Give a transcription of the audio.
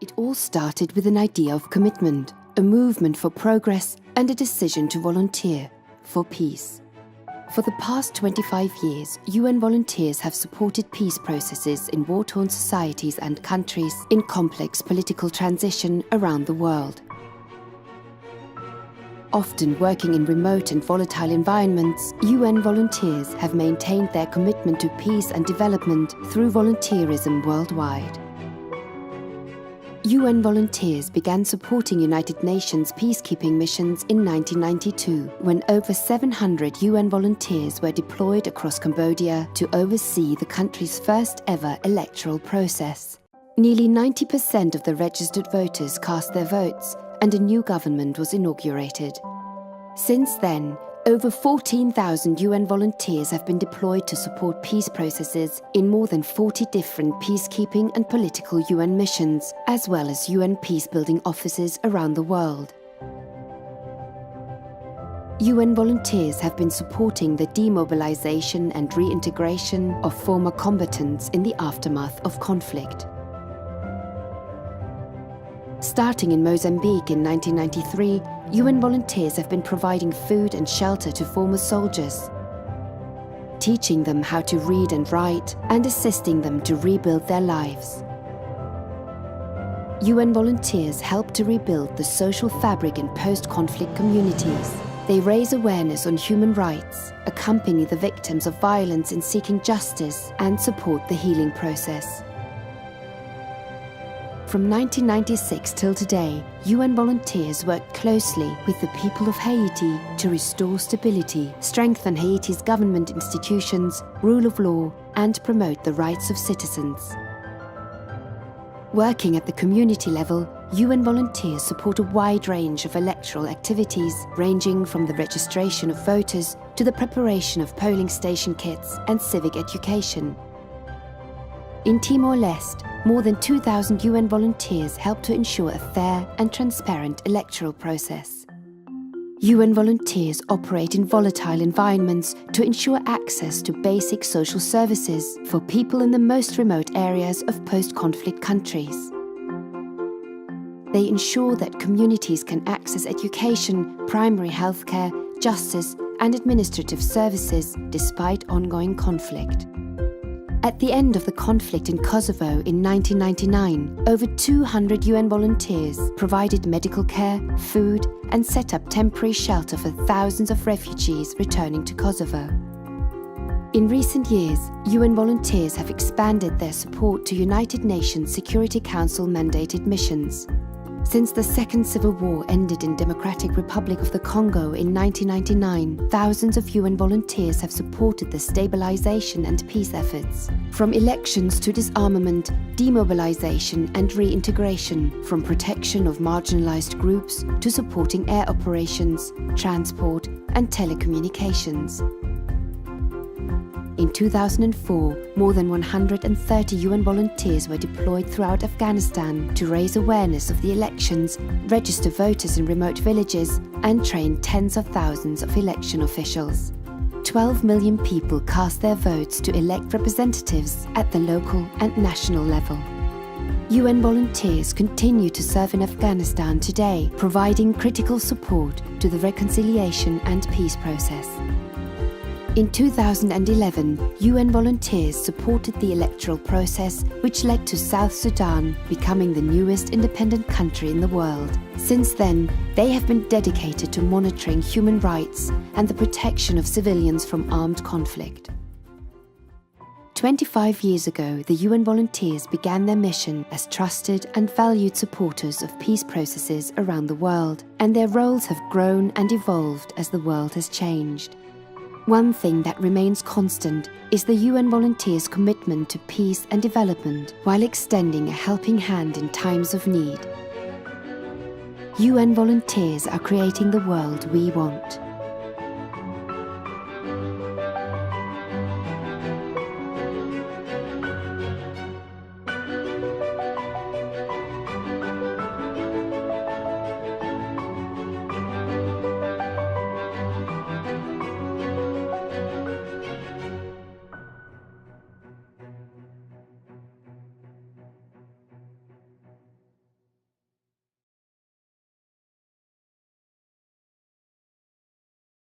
It all started with an idea of commitment, a movement for progress, and a decision to volunteer for peace. For the past 25 years, UN volunteers have supported peace processes in war-torn societies and countries in complex political transition around the world. Often working in remote and volatile environments, UN volunteers have maintained their commitment to peace and development through volunteerism worldwide. UN volunteers began supporting United Nations peacekeeping missions in 1992, when over 700 UN volunteers were deployed across Cambodia to oversee the country's first ever electoral process. Nearly 90% of the registered voters cast their votes, and a new government was inaugurated. Since then, over 14,000 UN volunteers have been deployed to support peace processes in more than 40 different peacekeeping and political UN missions, as well as UN peacebuilding offices around the world. UN volunteers have been supporting the demobilization and reintegration of former combatants in the aftermath of conflict. Starting in Mozambique in 1993, UN volunteers have been providing food and shelter to former soldiers, teaching them how to read and write, and assisting them to rebuild their lives. UN volunteers help to rebuild the social fabric in post-conflict communities. They raise awareness on human rights, accompany the victims of violence in seeking justice, and support the healing process. From 1996 till today, UN volunteers work closely with the people of Haiti to restore stability, strengthen Haiti's government institutions, rule of law, and promote the rights of citizens. Working at the community level, UN volunteers support a wide range of electoral activities, ranging from the registration of voters to the preparation of polling station kits and civic education. In Timor-Leste, more than 2,000 UN volunteers help to ensure a fair and transparent electoral process. UN volunteers operate in volatile environments to ensure access to basic social services for people in the most remote areas of post-conflict countries. They ensure that communities can access education, primary healthcare, justice, and administrative services despite ongoing conflict. At the end of the conflict in Kosovo in 1999, over 200 UN volunteers provided medical care, food, and set up temporary shelter for thousands of refugees returning to Kosovo. In recent years, UN volunteers have expanded their support to United Nations Security Council mandated missions. Since the Second Civil War ended in Democratic Republic of the Congo in 1999, thousands of UN volunteers have supported the stabilization and peace efforts. From elections to disarmament, demobilization and reintegration, from protection of marginalized groups to supporting air operations, transport and telecommunications. In 2004, more than 130 UN volunteers were deployed throughout Afghanistan to raise awareness of the elections, register voters in remote villages, and train tens of thousands of election officials. 12 million people cast their votes to elect representatives at the local and national level. UN volunteers continue to serve in Afghanistan today, providing critical support to the reconciliation and peace process. In 2011, UN volunteers supported the electoral process, which led to South Sudan becoming the newest independent country in the world. Since then, they have been dedicated to monitoring human rights and the protection of civilians from armed conflict. 25 years ago, the UN volunteers began their mission as trusted and valued supporters of peace processes around the world, and their roles have grown and evolved as the world has changed. One thing that remains constant is the UN volunteers' commitment to peace and development while extending a helping hand in times of need. UN volunteers are creating the world we want.